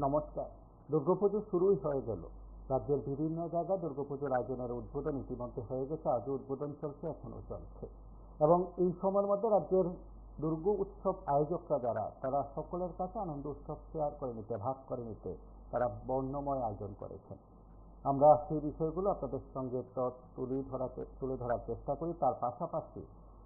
নমস্কার। দুর্গাপুজো শুরুই হয়ে গেল। রাজ্যের বিভিন্ন জায়গায় দুর্গাপুজোর আয়োজনের উদ্বোধন ইতিমধ্যে হয়ে গেছে। আজও উদ্বোধন চলছে, এখনো চলছে। এবং এই সময়ের মধ্যে রাজ্যের দুর্গা উৎসব আয়োজকরা যারা, তারা সকলের কাছে আনন্দ উৎসব শেয়ার করে নিতে, ভাগ করে নিতে তারা বর্ণময় আয়োজন করেছেন। আমরা সেই বিষয়গুলো আপনাদের সঙ্গে তুলে ধরার চেষ্টা করি। তার পাশাপাশি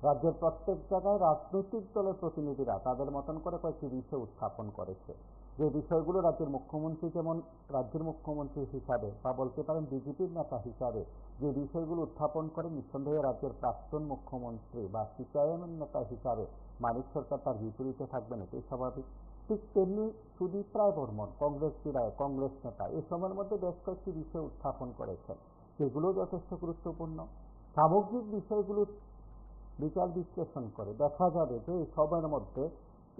রাজ্যের প্রত্যেক জায়গায় রাজনৈতিক দলের প্রতিনিধিরা তাদের মতন করে কয়েকটি বিষয় উত্থাপন করেছে, যে বিষয়গুলো রাজ্যের মুখ্যমন্ত্রী, যেমন রাজ্যের মুখ্যমন্ত্রী হিসাবে বা বলতে পারেন বিজেপির নেতা হিসাবে যে বিষয়গুলো উত্থাপন করে, নিঃসন্দেহে রাজ্যের প্রাক্তন মুখ্যমন্ত্রী বা সিপিআইএমের নেতা হিসাবে মানিক সরকার তার বিপরীতে থাকবেন, এটাই স্বাভাবিক। ঠিক তেমনি সুদীপ রায় বর্মন, কংগ্রেস বিধায়ক, কংগ্রেস নেতা, এই সময়ের মধ্যে বেশ কয়েকটি বিষয় উত্থাপন করেছেন, যেগুলো যথেষ্ট গুরুত্বপূর্ণ। সামগ্রিক বিষয়গুলো বিচার বিশ্লেষণ করে দেখা যাবে যে এই সময়ের মধ্যে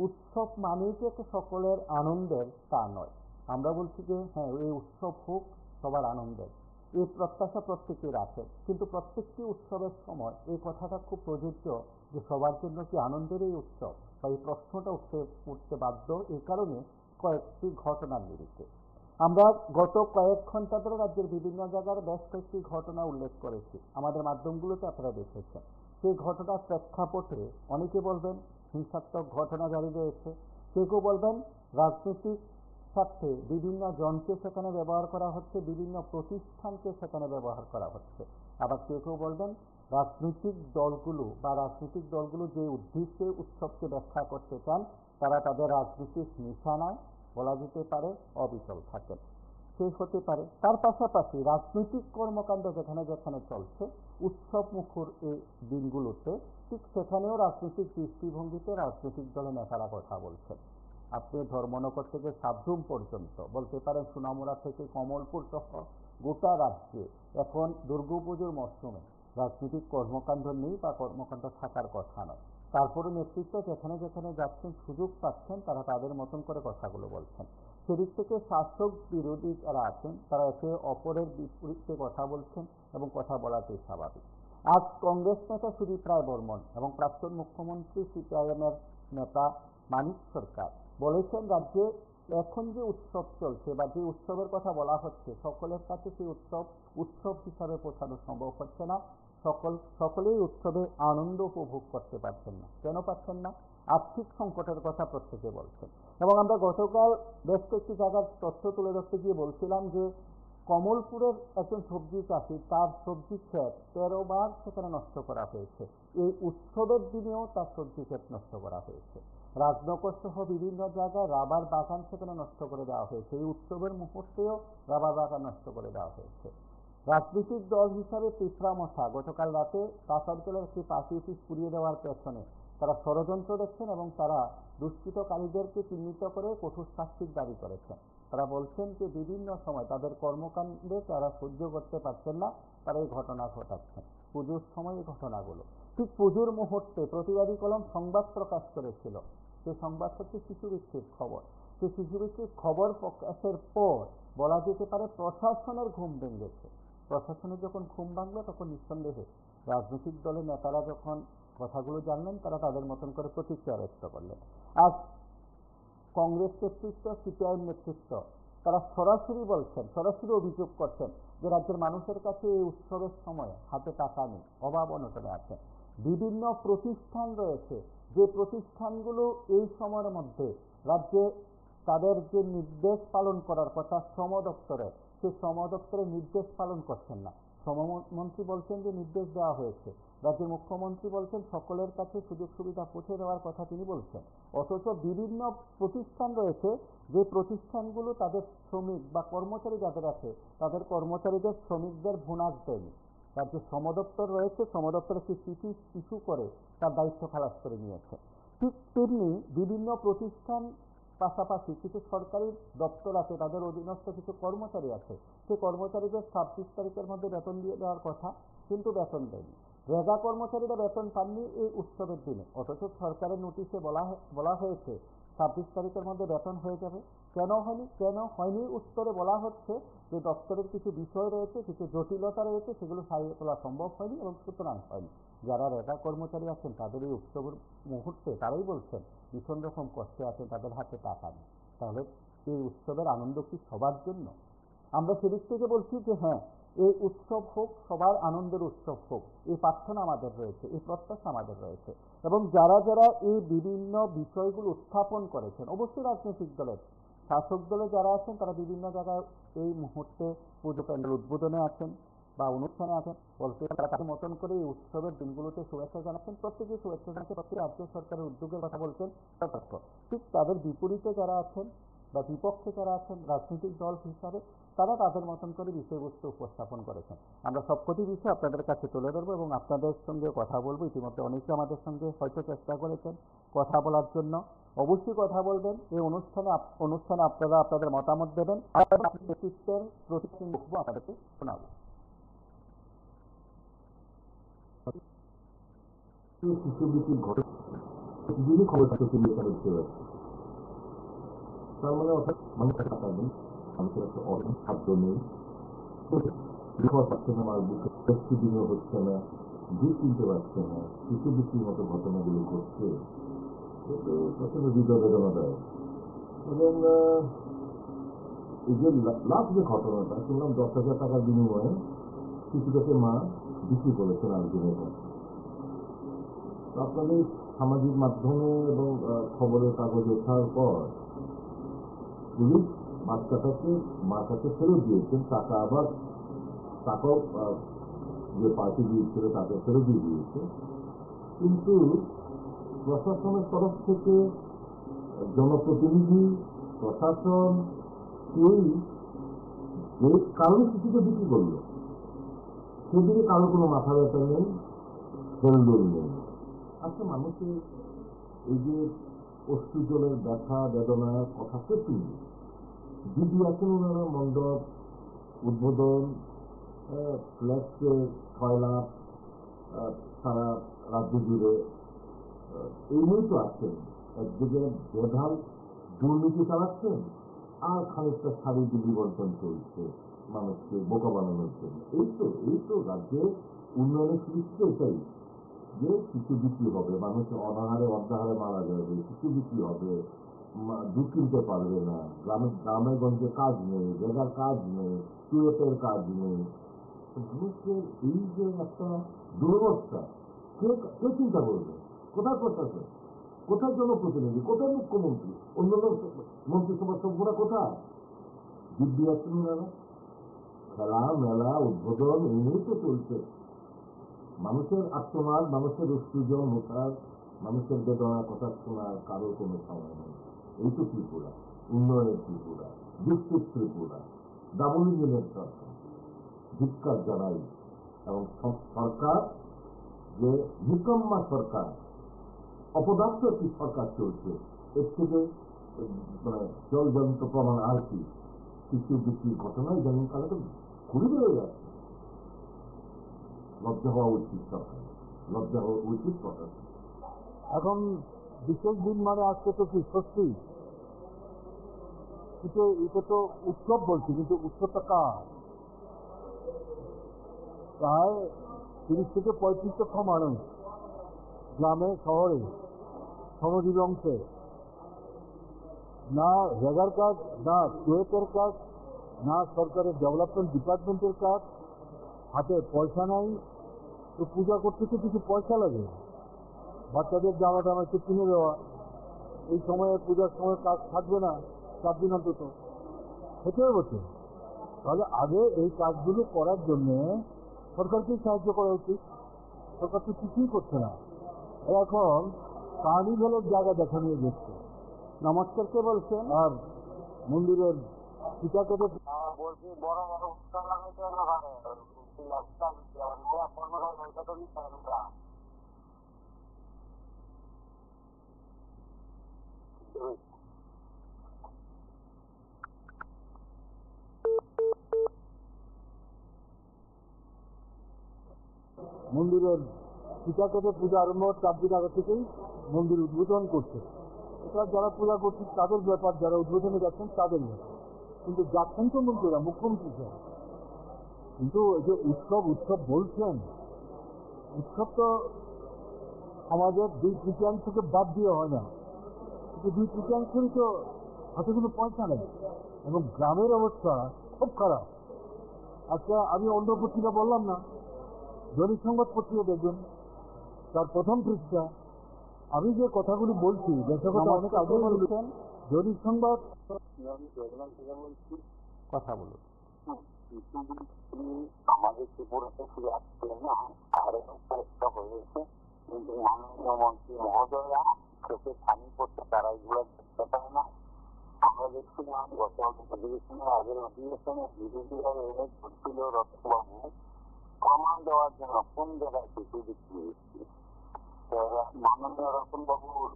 উৎসব মানেই যে সকলের আনন্দের তা নয়। আমরা বলছি যে হ্যাঁ, এই উৎসব হোক সবার আনন্দের, এই প্রত্যাশা প্রত্যেকেই রাখে, কিন্তু প্রত্যেকটি উৎসবের সময় এই কথাটা খুব প্রযোজ্য যে সবার জন্য কি আনন্দের এই উৎসব, বা এই প্রশ্নটা উঠতে বাধ্য এই কারণে কয়েকটি ঘটনার নিরিখে। আমরা গত কয়েক ঘন্টা ধরে রাজ্যের বিভিন্ন জায়গার বেশ কয়েকটি ঘটনা উল্লেখ করেছি, আমাদের মাধ্যমগুলোতে আপনারা দেখেছেন। সেই ঘটনার প্রেক্ষাপটে অনেকে বলবেন হিংসাত্মক ঘটনা জারি রয়েছে, কেউ বলবেন রাজনৈতিক স্বার্থে বিভিন্ন জনকে সেখানে ব্যবহার করা হচ্ছে, বিভিন্ন প্রতিষ্ঠানকে সেখানে ব্যবহার করা হচ্ছে। আবার কেউ বলবেন রাজনৈতিক দলগুলো যে উদ্দেশ্যে উৎসবকে ব্যাখ্যা করতে চান, তারা তাদের রাজনৈতিক নিশানায় বলা যেতে পারে অবিচল থাকেন। সেই হতে পারে। তার পাশাপাশি রাজনৈতিক কর্মকাণ্ড যেখানে যেখানে চলছে উৎসব মুখর এই দিনগুলোতে, ঠিক সেখানেও রাজনৈতিক দৃষ্টিভঙ্গিতে রাজনৈতিক দলের নেতারা কথা বলছেন। আপনি ধর্মনগর থেকে সাবরুম পর্যন্ত, বলতে পারেন সোনামুড়া থেকে কমলপুর সহ গোটা রাজ্যে এখন দুর্গাপুজোর মরশুমে রাজনৈতিক কর্মকাণ্ড নেই বা কর্মকাণ্ড থাকার কথা নয়। তারপরে নেতৃত্ব যেখানে যেখানে যাচ্ছেন, সুযোগ পাচ্ছেন, তারা তাদের মতন করে কথাগুলো বলছেন। সেদিক থেকে শাসক বিরোধী যারা আছেন তারা একে অপরের বিপরীতে কথা বলছেন এবং কথা বলাটাই স্বাভাবিক। আজ কংগ্রেস নেতা সুদীপ রায় বর্মন এবং প্রাক্তন মুখ্যমন্ত্রী সিপিআইএমের নেতা মানিক সরকার বলেছেন, রাজ্যে এখন যে উৎসব চলছে বা যে উৎসবের কথা বলা হচ্ছে, সকলের কাছে সেই উৎসব হিসাবে পৌঁছানো সম্ভব হচ্ছে না। সকলেই উৎসবে আনন্দ উপভোগ করতে পারছেন না। কেন পাচ্ছেন না? আর্থিক সংকটের কথা প্রত্যেকে বলছেন। এবং আমরা গতকাল বেশ কয়েকটি জায়গার তথ্য তুলে ধরতে গিয়ে বলছিলাম যে কমলপুরের একজন সবজি চাষি, তার সবজি ক্ষেত 13 বার সেখানে নষ্ট করা হয়েছে। এই উৎসবের দিনেও তার সবজি ক্ষেত নষ্ট করা হয়েছে। রাজনগর সহ বিভিন্ন জায়গায় রাবার বাগান সেখানে নষ্ট করে দেওয়া হয়েছে। এই উৎসবের মুহূর্তেও রাবার বাগান নষ্ট করে দেওয়া হয়েছে। রাজনৈতিক দল হিসাবে পিঁপড়ামশা গতকাল রাতে আসানসোলের একটি পার্টি অফিস পুড়িয়ে দেওয়ার পেছনে তারা ষড়যন্ত্র দেখছেন এবং তারা দুষ্কৃতকারীদেরকে চিহ্নিত করে কঠোর শাস্তির দাবি করেছেন। তারা বলছেন যে বিভিন্ন সময় তাদের কর্মকাণ্ডে তারা সহ্য করতে পারছেন না, তারা এই ঘটনা ঘটাচ্ছেন। পুজোর সময় এই ঘটনাগুলো, ঠিক পুজোর মুহূর্তে প্রতিবাদী কলম সংবাদ প্রকাশ করেছিল। সে সংবাদ হচ্ছে শিশুবৃত্তির খবর। সেই শিশুবৃত্তির খবর প্রকাশের পর বলা যেতে পারে প্রশাসনের ঘুম ভেঙেছে। প্রশাসনের যখন ঘুম ভাঙলো, তখন নিঃসন্দেহে রাজনৈতিক দলের নেতারা যখন কথাগুলো জানলেন, তারা তাদের মতন করে প্রতিক্রিয়া ব্যক্ত করলেন। আজ কংগ্রেস নেতৃত্ব, সিপিআইএম নেতৃত্ব তারা সরাসরি অভিযোগ করছেন যে রাজ্যের মানুষের কাছে এই উৎসবের সময় হাতে টাকা নেই, অভাব অনটনে আছেন। বিভিন্ন প্রতিষ্ঠান রয়েছে, যে প্রতিষ্ঠানগুলো এই সময়ের মধ্যে রাজ্যে তাদের যে নির্দেশ পালন করার কথা শ্রম দপ্তরের, সেই শ্রম দপ্তরের নির্দেশ পালন করছেন না। শ্রমমন্ত্রী বলছেন যে নির্দেশ দেওয়া হয়েছে, রাজ্যের মুখ্যমন্ত্রী বলছেন সকলের কাছে সুযোগ সুবিধা পৌঁছে দেওয়ার কথা তিনি বলছেন। অথচ বিভিন্ন প্রতিষ্ঠান রয়েছে, যে প্রতিষ্ঠানগুলো তাদের শ্রমিক বা কর্মচারী যাদের আছে, তাদের কর্মচারীদের শ্রমিকদের বোনাস দেয়নি। রাজ্যের শ্রম দপ্তর রয়েছে, শ্রম দপ্তর একটি চিঠি ইস্যু করে তার দায়িত্ব খালাস করে নিয়েছে। ঠিক তেমনি বিভিন্ন প্রতিষ্ঠান, পাশাপাশি কিছু সরকারি দপ্তর আছে, তাদের অধীনস্থ কিছু কর্মচারী আছে, সেই কর্মচারীদের 26 তারিখের মধ্যে বেতন দিয়ে দেওয়ার কথা, কিন্তু বেতন দেয়নি। রেগা কর্মচারীরা বেতন পাননি এই উৎসবের দিনে, অথচ সরকারের নোটিশে বলা হয়েছে 26 তারিখের মধ্যে বেতন হয়ে যাবে। কেন হয়নি উত্তরে বলা হচ্ছে যে দপ্তরের কিছু বিষয় রয়েছে, কিছু জটিলতা রয়েছে, সেগুলো সারিয়ে তোলা সম্ভব হয়নি এবং সুতরাং হয়নি। যারা রেগা কর্মচারী আছেন তাদের এই উৎসবের মুহূর্তে তারাই বলছেন ভীষণ রকম কষ্টে আছেন, তাদের হাতে টাকা নেই। তাহলে এই উৎসবের আনন্দ কি সবার জন্য? আমরা সেদিক থেকে বলছি যে হ্যাঁ, এই উৎসব হোক, সবার আনন্দের উৎসব হোক, এই প্রার্থনা আমাদের রয়েছে, এই প্রত্যাশা আমাদের রয়েছে। এবং যারা যারা এই বিভিন্ন বিষয়গুলো উত্থাপন করেছেন, অবশ্যই রাজনৈতিক দলের শাসক দলে যারা আছেন তারা বিভিন্ন জায়গায় এই মুহূর্তে পুজো প্যান্ডেল উদ্বোধনে আছেন বা অনুষ্ঠানে আছেন, বলতে তারা তাদের মতন করে এই উৎসবের দিনগুলোতে শুভেচ্ছা জানাচ্ছেন, প্রত্যেকে শুভেচ্ছা জানাচ্ছেন, প্রত্যেকে রাজ্য সরকারের উদ্যোগের কথা বলছেন, তথার্থ। ঠিক তাদের বিপরীতে যারা আছেন বা বিপক্ষে যারা আছেন রাজনৈতিক দল হিসাবে, তারা তাদের মতন করে বিষয়বস্তু উপস্থাপন করেছেন। আমরা সবকটি বিষয় আপনাদের কাছে তুলে ধরবো এবং আপনাদের সঙ্গে কথা বলবো। ইতিমধ্যে অনেকে আমাদের সঙ্গে হয়তো চেষ্টা করেছেন কথা বলার জন্য, অবশ্যই কথা বলবেন। এই অনুষ্ঠানে আপনারা আপনাদের মতামত দেবেন, নেতৃত্বের প্রতিক্রিয়া আপনাদেরকে শোনাবো। শিশুবৃত্তির ঘটনা প্রতিদিনই খবর হচ্ছে, তার মানে অর্থাৎ মানুষের টাকা নেই, মানুষের একটা অর্থ খাদ্য নেই, বিপদ পাচ্ছে না, বৃষ্টি দিনও হচ্ছে না, বীজ কিনতে পারছে না, শিশুবৃত্তির মতো ঘটনাগুলো ঘটছে, কিন্তু প্রচন্ড হৃদয় বেদনাদায়ক। এবং এই যে লাস্ট যে ঘটনাটা শুনলাম, 10,000 টাকার বিনিময়ে শিশুটাকে মা বিক্রি করেছেন আরেকজনের কাছে। আপনাদের সামাজিক মাধ্যমে এবং খবরের কাগজে ওঠার পর পুলিশ বাচ্চাটাকে মার কাছে ফেরত দিয়েছেন, টাকা আবার টাকাও যে পার্টি দিয়েছিল তাকে ফেরত দিয়ে দিয়েছে। কিন্তু প্রশাসনের তরফ থেকে জনপ্রতিনিধি, প্রশাসন, কেউই যে কারো শিশুকে বিক্রি করলো সেদিকে কারো কোনো মাথা ব্যথা নেই, হেলদোল নেই। আচ্ছা, মানুষের এই যে অশ্রুজলের ব্যথা বেদনার কথা কে শুনবে? দিদি আছেন ওনারা মণ্ডপ উদ্বোধন, ফ্ল্যাক্সে 6 লাখ সারা রাজ্য জুড়ে, এই নিয়েই তো আছেন। একদিকে বেঢাল দুর্নীতি চালাচ্ছেন, আর খানিকটা শারীরিক বিবর্তন চলছে মানুষকে বোকা বানানোর জন্য। এই তো রাজ্যের উন্নয়নের সুযোগ এটাই, যে শিশু বিক্রি হবে, মানুষ অনাহারে অর্ধাহারে মারা যাবে, শিশু বিক্রি হবে, দুধ কিনতে পারবে না, গ্রামে গঞ্জে কাজ নেই, জায়গার কাজ নেই, চুয়েটের কাজ নেই। মানুষের এই যে একটা দুরবস্থা, কে চিন্তা করবে? কোথায় প্রশাসন, কোথায় জনপ্রতিনিধি, কোথায় মুখ্যমন্ত্রী, অন্যান্য মন্ত্রিসভার সভ্যরা কোথায়? দিব্যি আছেন ওনারা, খেলা মেলা উদ্বোধন এই নিয়েই তো চলছে। মানুষের আত্মনাদ, মানুষের অশ্রুজল মোটার, মানুষের বেদনার কথা শোনার কারো কোনো সময় নেই। এই তো ত্রিপুরা, উন্নয়নের ত্রিপুরা, দুঃখের ত্রিপুরা, ডাবল ইঞ্জিনের সরকার। ধিক্কার জানাই। এবং সরকার যে নিকম্মা সরকার, অপদার্থ একটি সরকার চলছে, এর থেকে মানে জলজন্ত প্রমাণ আর কি? শিশু বিক্রির ঘটনায় যেমন কালে তো ঘুরে বেড়ে যাচ্ছে। লজ্জা হওয়া উচিত সরকার, লজ্জা হওয়া উচিত প্রশাসন। এখন বিশেষ দিন মানে আজকে তো কি সত্যি, কিন্তু এটা তো উৎসব বলছি, কিন্তু উৎসবটা কার? প্রায় 30 থেকে 35 লক্ষ মানুষ গ্রামে শহরে শ্রমজীবী অংশে, না রেগার কাজ, না কুয়েতের কাজ, না সরকারের ডেভেলপমেন্ট ডিপার্টমেন্টের কাজ, হাতে পয়সা নাই, তো পূজা করতে তো কিছু পয়সা লাগে। বাচ্চাদের জামা টামা একটু কিনে দেওয়া, এই সময়ে পূজার সময় কাজ থাকবে না 4 দিন অন্তত, সেটাই বলছে। তাহলে আগে এই কাজগুলো করার জন্য সরকারকেই সাহায্য করা উচিত। সরকার তো কিছুই করছে না, এখন কার্নিভেলের জায়গা দেখা নিয়ে যাচ্ছে। নমস্কার, কে বলছেন? আর মন্দিরের পিতা কেটে বলছি বড় বড় উৎসব লাগাইতে না ভালো মন্দিরের পিতা কেটে পূজা আরম্ভ 4 দিন আগে থেকেই মন্দির উদ্বোধন করছে। এটা যারা পূজা করছে তাদের ব্যাপার, যারা উদ্বোধনে যাচ্ছেন তাদের ব্যাপার, কিন্তু যাচ্ছেন তো মন্ত্রীরা, মুখ্যমন্ত্রী স্যার। কিন্তু এই যে উৎসব উৎসব বলছেন, উৎসব তো আমাদের 2/3 থেকে বাদ দিয়ে হয় না, কিন্তু 2/3 তো হাতে কোনো পয়সা নেই এবং গ্রামের অবস্থা খুব খারাপ। আজকে আমি অন্য পত্রিকা বললাম না, দৈনিক সংবাদ পত্রিকা দেখবেন, তার প্রথম পৃষ্ঠা আমি যে কথাগুলি বলছি দেশের কথা অনেক আগে বলেছেন। দৈনিক সংবাদ কথা বলুন। আমাদের ত্রিপুরাতে ফিরে আসছে না, আরো চেষ্টা হয়েছে, কিন্তু মাননীয় মন্ত্রী মহোদয়া চোখে পানি পড়ছে, তারা এগুলো দেখতে পায় না। আমরা দেখছিলাম গত অধিবেশনের আগের অধিবেশনে বিরোধীরা এনে করছিল রতবাবু প্রমাণ দেওয়ার জন্য কোন জায়গায় কিছু বিক্রি হচ্ছে। মাননীয় রতনবাবুর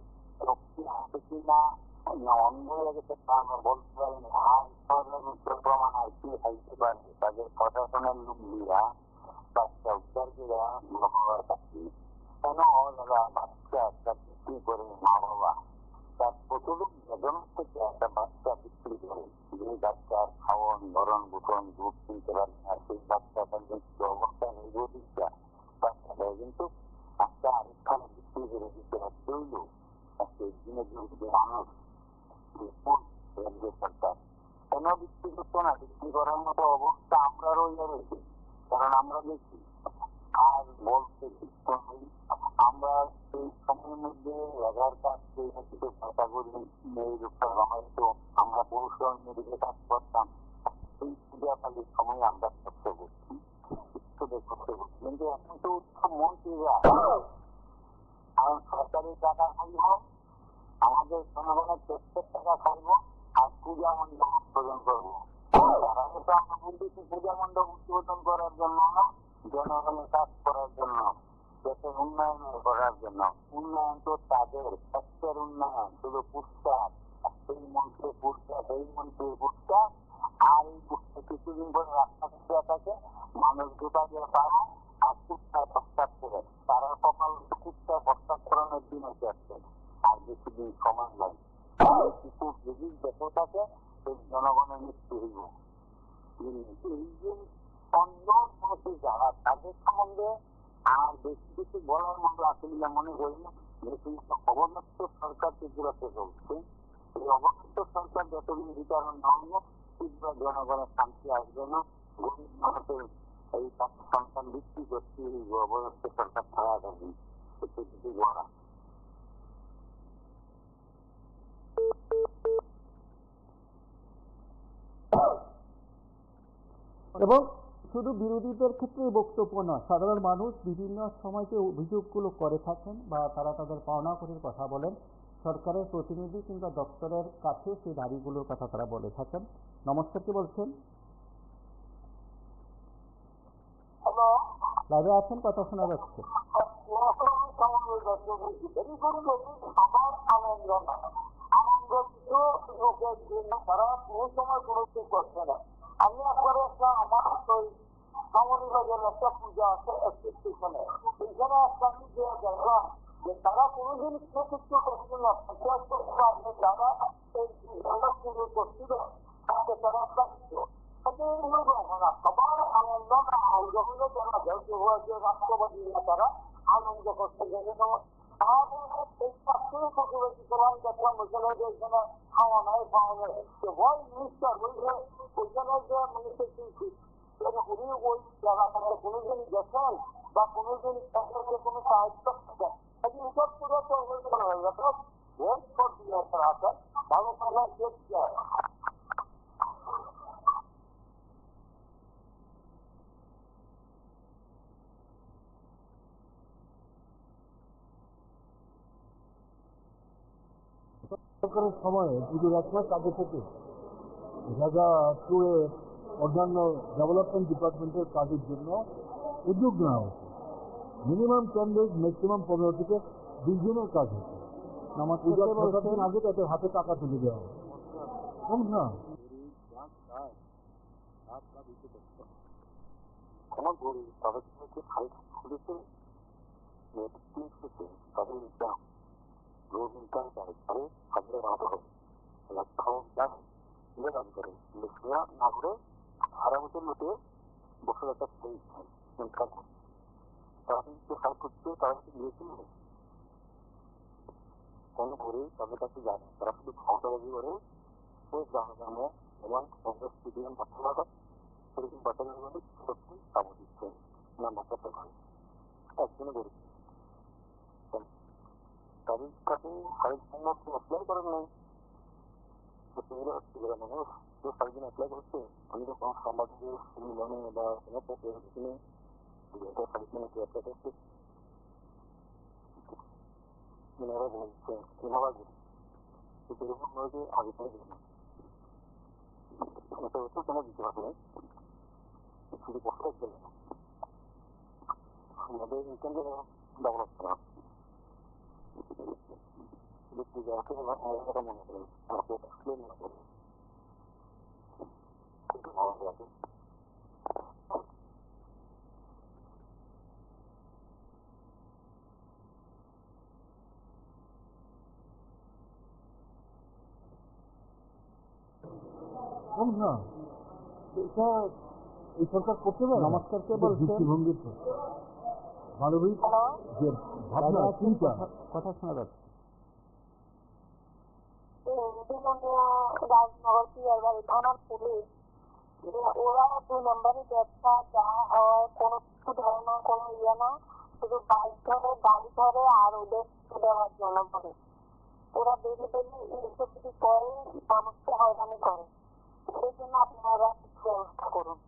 শক্তি আছে কিনা না অন্ধ হয়ে গেছে তা আমরা বলতে পারি না। আর উত্তর প্রমাণ আর কি খাইতে পারে, তাদের প্রশাসনের লোকগুলা বাচ্চা উদ্ধারীরা বাবার কাছে কেন বাচ্চা একটা বিক্রি করে মা বাবা তার কতটুক বেদন থেকে একটা বাচ্চা বিক্রি করে, যে বাচ্চার খাওয়ান ধরন বুটন দুধ কিনতে পারে না, সেই বাচ্চাটার মৃত্যু অবস্থা নির্গতিকা বাচ্চাটা কিন্তু একটা আরেকখানে বিক্রি করে দিতে হইল। একটা দিনের যদি মানুষ রাজ্য সরকার কেন বিক্রি করতো না? বিক্রি করার মতো অবস্থা আমরা রয়ে রয়েছি, কারণ আমরা দেখি আর বলতে শিখতে নেই। আমরা সেই সময়ের মধ্যে আধার কার্ড কিছু ক্যাটাগরি মেয়ের উপর হয়তো আমরা পুরুষরা মেয়েদের কাজ করতাম, সেই পূজা পালির সময় আমরা করতে করছি করতে করছি। কিন্তু এখন তো উৎসব মন্ত্রীরা কারণ সরকারি টাকা খাইব, আমাদের জনগণের ট্যাক্সের টাকা খাইব আর পূজা মণ্ডপ উদ্বোধন করবো। তারা তো আমরা বলতেছি পূজা মণ্ডপ উদ্বোধন করার জন্য না, জনগণের কাজ করার জন্য, দেশের উন্নয়ন করার জন্য। উন্নয়ন তো তাদের স্বাস্থ্যের উন্নয়ন, শুধু পুরস্কার, সেই মন্ত্রী পুরস্কার, সেই মন্ত্রী পুরস্কার। আর এই পুরস্কার কিছুদিন করে রাস্তা থাকে, মানুষ দুটা দিয়ে পাড়া আর কুত্তার প্রস্তাব করে, তারা কপাল কুত্তার প্রস্তাব করানোর দিন এসে আসছে। আর বেশিদিন সময় নাই, কুকুর যদি দেখে থাকে সেই জনগণের মৃত্যু হইব। এই যে অন্য মন্ত্রী যারা তাদের সম্বন্ধে আর বেশি কিছু বলার মতো আসলে মনে করি না। যে কিন্তু অবনষ্ট সরকার ত্রিপুরাতে চলছে, এই অবনষ্ট সরকার যতদিন বিচারণ না হইব ত্রিপুরা জনগণের শান্তি আসবে না। গরিব মানুষের এই সন্তান বিক্রি করতে অবনষ্ট সরকার ছাড়া যাবে কিছু বলা। এবং শুধু বিরোধীদের ক্ষেত্রে বক্তব্য নয়, সাধারণ মানুষ বিভিন্ন সময় যে অভিযোগগুলো করে থাকেন বা তারা তাদের পাওনা করির কথা বলেন, সরকারের প্রতিনিধি কিংবা দপ্তরের কাছে সেই দাবিগুলোর কথা তারা বলে থাকেন। নমস্কার, কি বলছেন? লাইভে আছেন, কথা শোনা যাচ্ছে। তারা কোনো সময় কোনো কিছু করছে না। আমি একবার একটা আমার সামরিবাজার একটা পূজা আছে স্টেশনে, সেইখানে একটা আমি দেখলাম যে তারা কোনোদিন কেউ কিছু করছিল না। যারা এই পুজো করছিল তাকে তারা সবার আনন্দ না আনন্দ হলে যারা ধৈর্য হয়েছে রাষ্ট্রবাদীরা তারা আনন্দ করতে গেলে এই পাঁচশো প্রতিবেশী করলাম, দেখলাম ওইখানে যে এখানে খাওয়া নাই ভয় মিনিস্টার ওইখানে যে মিনিস্টার উনি ওই জায়গাটাতে কোনোদিন গেছেন বা কোনোদিন তাদেরকে কোনো সাহায্য করছেন, এসব পুরো তো হয়ে গেছে। ভোট করতে আসেন ভালো কথা দেখছে। সরকারের সময়ে পুজোর এক মাস আগে থেকে রাজা টুয়ে অন্যান্য ডেভেলপমেন্ট ডিপার্টমেন্টের কাজের জন্য উদ্যোগ নেওয়া হতো। মিনিমাম 10 days, ম্যাক্সিমাম 15 থেকে 20 দিনের কাজ হতো। পূজার 7 দিন আগে তাদের হাতে টাকা তুলে দেওয়া হতো। কম না না করে সারা বছর লোকে বসে একটা তারা কিন্তু সার করছে, তারা কিন্তু দিয়েছিল কোনো করে তাদের কাছে যায়, তারা শুধু ক্ষমতাবাজি করে গ্রামে এবং স্টেডিয়াম পাঠানো সেরকম পাঠানোগুলো সত্যি কাবু দিচ্ছে নাম্বার করতে পারে একজনে করেছে তাদের কাছে সাড়ে অ্যাপ্লাই করেন নাই সেগুলো হচ্ছে মানুষ যে সাড়ে অ্যাপ্লাই করছে আমি তো কোনো সাংবাদিকের সম্মেলনে বা কোনো প্রতিনিধি অ্যাপ্লাই করছে এনারা বলছে এনারা সেরকম নয় যে আগে থেকে এটা হচ্ছে কেন দিতে পারবে শুধু বছর গেলে আমাদের ইনকাম ডেভেলপ করা ব্যক্তি যাকে মনে করে আমাকে আসলে মনে করে না এটা এই সরকার করতে পারে নমস্কার কে বলছেন দৃষ্টিভঙ্গির মানবিক যে ভাবনা চিন্তা কথা শোনা যাচ্ছে রাজনগর পিয়ারবাড়ি থানার পুলিশ ওরা 2 নম্বরে ব্যবসা যা হয় কোনো কিছু ধরে না কোনো ইয়ে না শুধু বাইক ধরে গাড়ি ধরে আর ওদের দেওয়ার জন্য বলে ওরা বেরিয়ে বেরিয়ে এইসব কিছু করে মানুষকে হয়রানি করে সেই জন্য আপনারা কিছু ব্যবস্থা করুন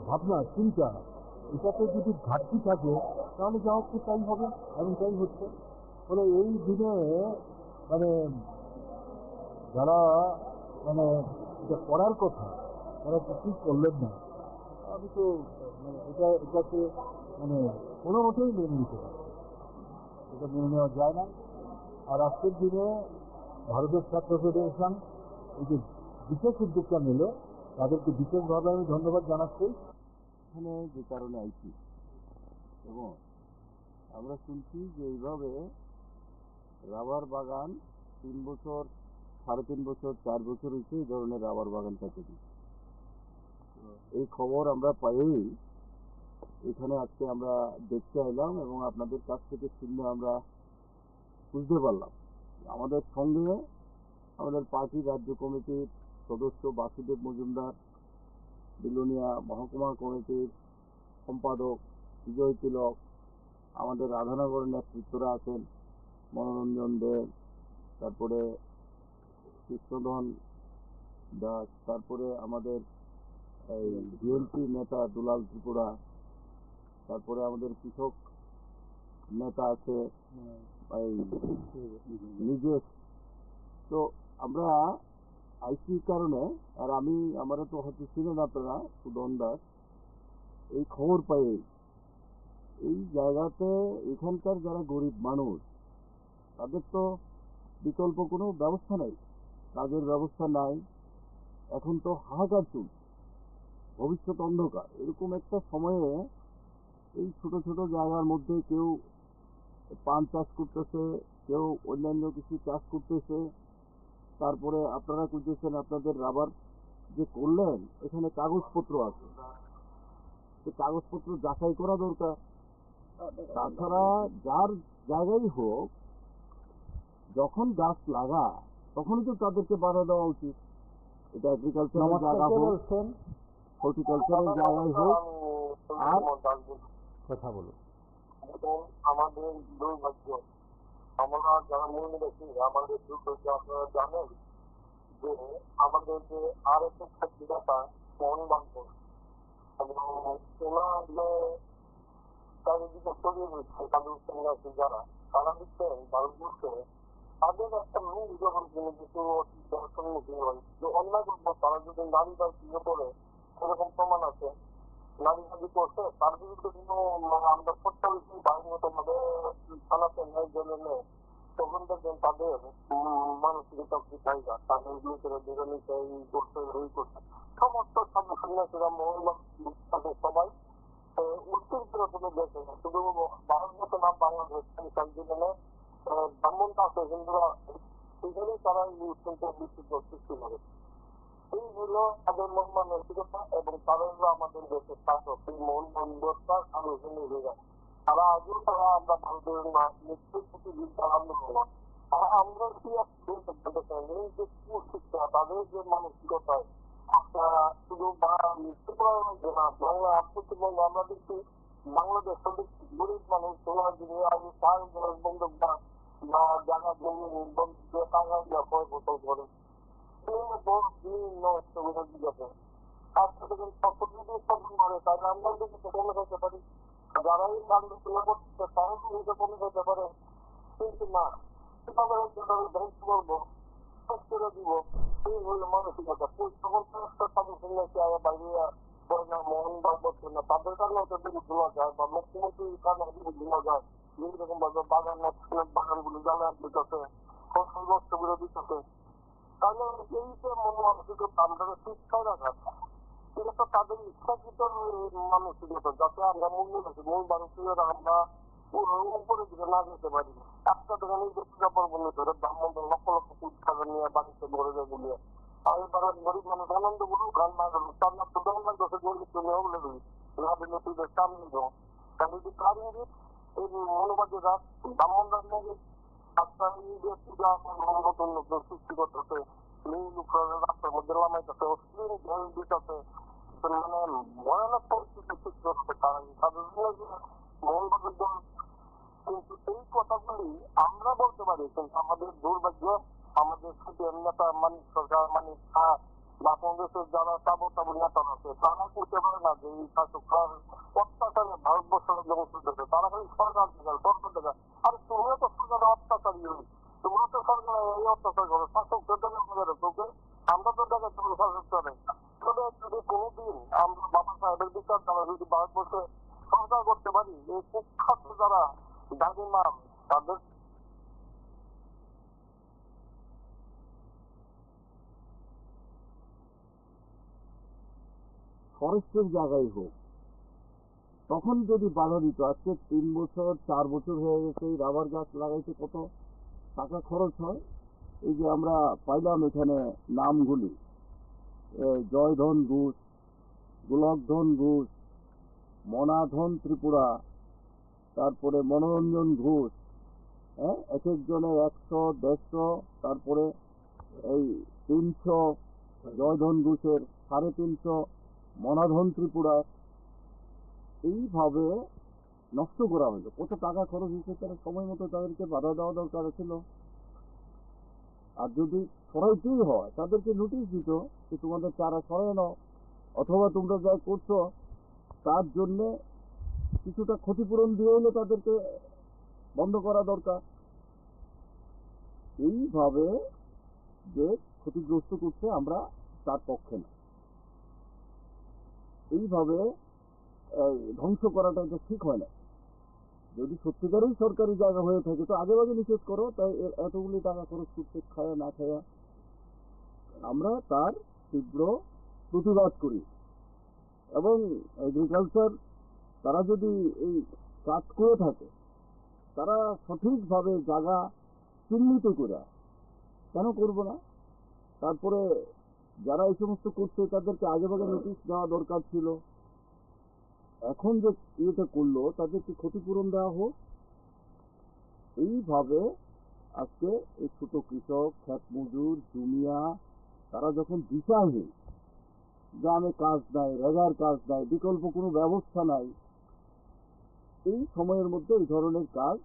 ভাবনা চিন্তা এটাতে যদি ঘাটতি থাকে তাহলে যা হচ্ছে তাই হবে এবং তাই হচ্ছে ফলে এই দিনে মানে যারা মানে এটা করার কথা তারা কিছুই করলেন না আমি তো মানে এটাকে মানে কোনো মতেই মেনে নিতে পারি এটা মেনে নেওয়া যায় না আর আজকের দিনে ভারতের ছাত্র ফেডারেশন এই যে বিশেষ উদ্যোগটা নিল তাদেরকে বিশেষভাবে আমি ধন্যবাদ জানাচ্ছি এখানে যে কারণে আইছি এবং আমরা শুনছি যে এইভাবে রাবার বাগান 3 বছর 3.5 বছর 4 বছর হয়েছে এই ধরনের রাবার বাগান কাটে দিচ্ছে এই খবর আমরা পাইই এখানে আজকে আমরা দেখতে এলাম এবং আপনাদের কাছ থেকে শুনে আমরা বুঝতে পারলাম আমাদের সঙ্গে আমাদের পার্টি রাজ্য কমিটির সদস্য বাসুদেব মজুমদার বিলোনিয়া মহকুমা কমিটির সম্পাদক বিজয় তিলক আমাদের রাধানগরের নেতৃত্বরা আছেন মনোরঞ্জন দেব তারপরে কৃষ্ণধন দাস তারপরে আমাদের এই বিএনপি নেতা দুলাল ত্রিপুরা তারপরে আমাদের কৃষক নেতা আছে এই নিজের তো আমরা আইসি কারণে আর আমি আমারও তো হয়তো ছিলেন আপনারা সুদন দাস এই খবর পাই এই জায়গাতে এখানকার যারা গরিব মানুষ তাদের তো বিকল্প কোনো ব্যবস্থা নাই কাজের ব্যবস্থা নাই এখন তো হাহাকার চলছে ভবিষ্যৎ অন্ধকার এরকম একটা সময়ে এই ছোট ছোট জায়গার মধ্যে কেউ পান চাষ করতেছে কেউ অন্যান্য কিছু চাষ করতেছে তারপরে আপনারা খুঁজেছেন আপনাদের রাবার যে করলেন এখানে কাগজপত্র আছে সে কাগজপত্র যাচাই করা দরকার তাছাড়া যার জায়গায় হোক যখন গাছ লাগায় তখনই তো তাদেরকে বাধা দেওয়া উচিত এটা এগ্রিকালচারের জায়গা হোক হর্টিকালচারের জায়গায় হোক আর কথা বলুন আমাদের দুর্ভাগ্য আমরা যারা মনে রেখি আমাদের দুর্ভাগ্য আপনারা জানেন যে আমাদের যে আর একটা খাদ্যদাতা মোহনবান্ধব এবং ওনার যে চারিদিকে ছড়িয়ে দিচ্ছে তাদের আছে যারা তারা দিচ্ছেন ভারতবর্ষে তাদের একটা মূল যখন তিনি কিছু সম্মুখীন হয় যে অন্যায় করবো তারা যদি নারী বা বিয়ে করে সেরকম প্রমাণ আছে নারী যদি করছে তার বিরুদ্ধে কোনো আমরা প্রত্যাশী বাহিনীগত ভাবে চালাতে নেই জেলে নেই তখন দেখবেন তাদের মানসিকতা চাহিদা তাদের ভিতরে বেরোনিতে এই করছে ওই করছে সমস্ত সন্ন্যাসীরা মোহনবাগ তাদের সবাই উত্তরিত রকমের দেখে শুধু ভারতবর্ষ না বাংলাদেশ জেলে ব্রাহ্মণ আছে হিন্দুরা সেখানেই তারা এই উত্তর সৃষ্টি করে এই হলো তাদের মন মানসিকতা এবং তারা হলো আমাদের দেশের শাসক। এই মন বন্ধুতা আলোচনা হয়ে যায়। তারা আজও তারা আমরা ভারতের মৃত্যুর প্রতি আন্দোলন আমরা কি এই যে কুশিক্ষা তাদের যে মানসিকতা শুধু মৃত্যু করা হচ্ছে না, বাংলা পশ্চিমবঙ্গে আমরা দেখছি বাংলাদেশ গরিব মানুষ আগে 4 বন্ধক বা জায়গা জমি বন্ধ দিয়ে টাকা দিয়ে কয় বছর করে আমরা যদি কমে যেতে পারি, যারা এই কাণ্ড তুলে করছে তারা যদি কমে যেতে পারে, কিন্তু না কিভাবে ধ্বংস করবো করে দিব এই হলো মানসিকতা। তখন তাদের সঙ্গে বাইরে না মোহন বাগ বলছে না, তাদের কারণে তাদেরকে ভোলা যায় বা মুখ্যমন্ত্রীর কারণে ভোলা যায় যেরকম ভাবে বাগানগুলি জ্বালায় দিতেছে, ফসল দিতেছে। তাহলে এই যে মন মানসিকতা আমরা শিক্ষায় রাখা এটা তো তাদের ইচ্ছাকৃত মানসিকতা, যাতে আমরা মূল মানুষের আমরা উপরে দিকে না যেতে পারি। একটা দোকানে পূজা পার্বণ ধরে ব্রাহ্মণ লক্ষ লক্ষ শিক্ষা নিয়ে বাড়িতে ঘরে যায় বলিয়া আর এবার গরিব মানুষ আনন্দ করুক গান না করুক তার না তো দোকান লাগছে গরিব তুমি বলে দিই না দিলে তুই সামনে যাও। তাহলে যদি তার ইঙ্গিত এই মনোবাদী রাত ব্রাহ্মণরা ইঙ্গিত রাস্তায় পূজা নতুন নতুন সৃষ্টি করতেছে, রাস্তার মধ্যে লামাইতেছে, অশ্লীল ঢেল দিতেছে, মানে ভয়ানক পরিস্থিতি সৃষ্টি করতে তাদের মৌলবাদী দল। কিন্তু এই কথাগুলি আমরা বলতে পারি, কিন্তু আমাদের দুর্ভাগ্য আমাদের সিপিএম নেতা মানিক সরকার, মানিক খাঁ বা কংগ্রেসের যারা তাবর নেতারা আছে তারা করতে পারে না যে এই শাসক অত্যাচারে ভারতবর্ষের যখন চলতেছে তারা খালি সরকার দেখা। আর তুমিও তো সরকার অত্যাচারী, তোমরা তো সরকার এই অত্যাচার করো, শাসক তোকে আমরা তো দেখা তোমার শাসক করে। তবে যদি কোনোদিন আমরা বাবা সাহেবের বিচার দ্বারা যদি ভারতবর্ষে সরকার করতে পারি, এই কুখ্যাত যারা দাদিমাম তাদের ফরেস্টের জায়গায় হোক, তখন যদি বাধা দিত, আজকে 3 বছর 4 বছর হয়ে গেছে এই রাবার গাছ লাগাইতে কত টাকা খরচ হয়। এই যে আমরা পাইলাম এখানে নামগুলি, জয়ধন ঘোষ, গোলকধন ঘোষ, মনাধন ত্রিপুরা, তারপরে মনোরঞ্জন ঘোষ, হ্যাঁ, এক একজনের 100, 150, তারপরে এই 300, জয়ধন ঘোষের 350, মনাধন ত্রিপুরা, এইভাবে নষ্ট করা হলো। কত টাকা খরচ হয়েছে, তারা সময় মতো তাদেরকে বাধা দেওয়া দরকার ছিল। আর যদি সরাইতেই হয় তাদেরকে নোটিশ দিত যে তোমাদের চারা সরাই নাও, অথবা তোমরা যা করছো তার জন্য কিছুটা ক্ষতিপূরণ দিয়ে হলে তাদেরকে বন্ধ করা দরকার। এইভাবে যে ক্ষতিগ্রস্ত করছে আমরা তার পক্ষে না। এইভাবে ধ্বংস করাটা এটা ঠিক হয় না। যদি সত্যিকারই সরকারি জায়গা হয়ে থাকে তো আগে আগে নিষেধ করো, তাই এতগুলি টাকা খরচ করতে খায়া না খায়া আমরা তার তীব্র প্রতিবাদ করি। এবং এগ্রিকালচার তারা যদি এই কাজ করে থাকে, তারা সঠিকভাবে জায়গা চিহ্নিত করে কেন করবো না। তারপরে যারা এই সমস্ত করছে তাদেরকে আগে ভাগে নোটিশ দেওয়া দরকার ছিল। এখন যে ইয়েটা করলো তাদেরকে ক্ষতিপূরণ দেওয়া হোক। এইভাবে আজকে এই ছোট কৃষক, ক্ষেত মজুর, জুমিয়া তারা যখন দিশাহীন, গ্রামে কাজ নাই, রেগার কাজ নাই, বিকল্প কোনো ব্যবস্থা নাই, এই সময়ের মধ্যে এই ধরনের কাজ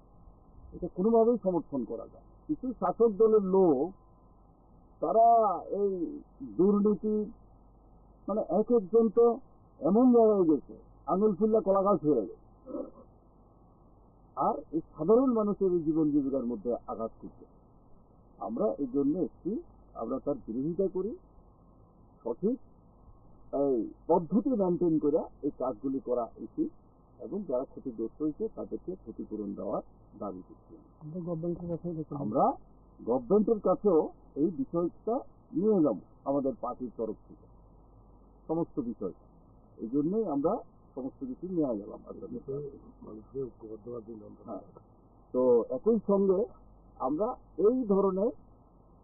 এটা কোনোভাবেই সমর্থন করা যায়। কিছু শাসক দলের লোক তারা এই দুর্নীতি মানে এক একজন তো এমন জায়গায় গেছে আঙুল ফুল্লা কলা গাছ হয়ে গেছে, আর এই সাধারণ মানুষের এই জীবন জীবিকার মধ্যে আঘাত করছে। আমরা এই জন্য আমরা তার বিরোধিতা করি। সঠিক এই পদ্ধতি মেনটেন করে এই কাজগুলি করা উচিত এবং যারা ক্ষতিগ্রস্ত হয়েছে তাদেরকে ক্ষতিপূরণ দেওয়ার দাবি করছি। আমরা গভর্নমেন্টের কাছেও এই বিষয়টা নিয়ে যাব আমাদের পার্টির তরফ থেকে, সমস্ত বিষয়টা। এই জন্যই আমরা সমস্ত কিছু নিয়ে গেলাম। তো একই সঙ্গে আমরা এই ধরনের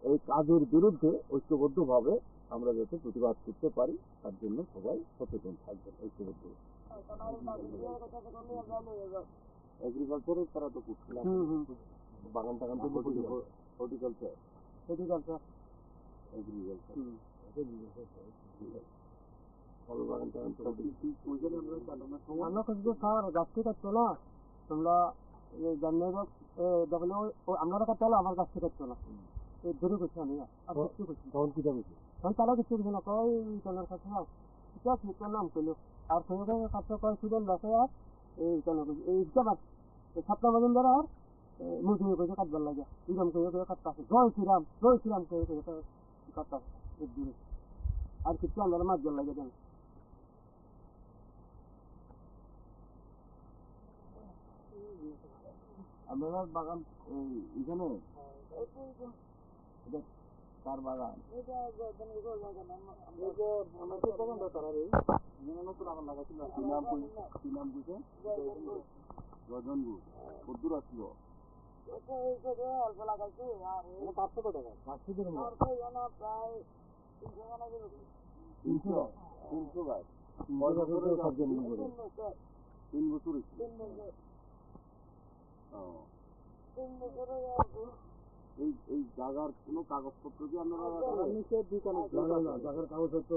এই কাজের বিরুদ্ধে ঐক্যবদ্ধভাবে আমরা যাতে প্রতিবাদ করতে পারি তার জন্য সবাই সচেতন থাকবেন ঐক্যবদ্ধ। এগ্রিকালচারের তারা তো করছিলাম, বাগান টাগান তো হর্টিকালচার ফল বাগান টাগান তো ওইখানে আমরা কিন্তু স্যার গাছটি কাটতো না, তোমরা জানিয়ে দেখলে আপনারা কাটতে হলো আমার গাছটি কাটতো না, ধরে করছি আমি আর কিছু করছি তখন কি যাবে তখন তারা কিছু কিছু না কয় ইটানের কাছে ঠিক আছে তোর নাম পেলো আর সঙ্গে কাটতে কয় সুদের লসে আর এই ইটানের এই জামাত সপ্তাহ বাজন ধরে আর মুসিমে করে কাটবার লাগে ইরাম করে কাটতে আসে জয় শ্রীরাম করে কাটতে আসে এক দূরে আর কিছু আমরা মাছ জল লাগে দেন। আপনার বাগান এখানে কার বাগান রজনগু কদ্দুর আসলো অল্প লাগাইছি আর 500 টাকা 500 প্রায় 300 গাছ 3 বছর এই জায়গার কোনো কাগজপত্র কি আপনারা জায়গার কাগজপত্র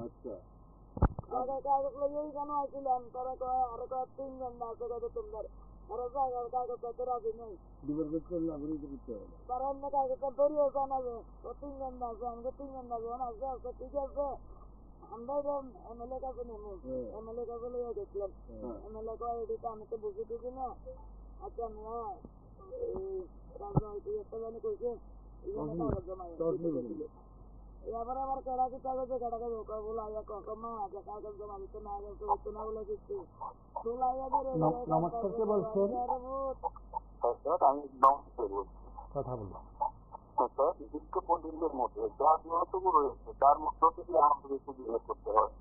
আচ্ছা কাগজ লাগিয়েই কেন আসছিলাম তারা কয় আরো কয় 3 ঘন্টা আছে কত তোমার আরো জায়গার কাগজপত্র রাখি নেই ডিপার্টমেন্ট করলে আগুনই করতে হবে তারা অন্য কাগজটা ধরিয়ে জানাবে ও 3 ঘন্টা আছে আমাকে 3 ঘন্টা যখন আসবে আচ্ছা ঠিক আছে আমরা এমএলএ কাছে নেবো এমএলএ কাছে লিয়ে গেছিলাম এমএলএ কয় এদিকে আমি তো বুঝে দিছি না আচ্ছা মিয়া এই রাজনৈতিক একটা জানি কইছে এখানে কাগজ জমা এবার আবার কেডাকে কাগজে কেডাকে বলাইয়া কমা যে কাগজ জমা দিতে না গেছে হতো না বলে দিচ্ছি বলাইয়া নমস্কার কে বলছেন আমি কথা বলুন বিজ্ঞপনদের মধ্যে যা নিয়মগুলো রয়েছে তার মধ্যে থেকে আমাদের সুবিধা করতে হয়।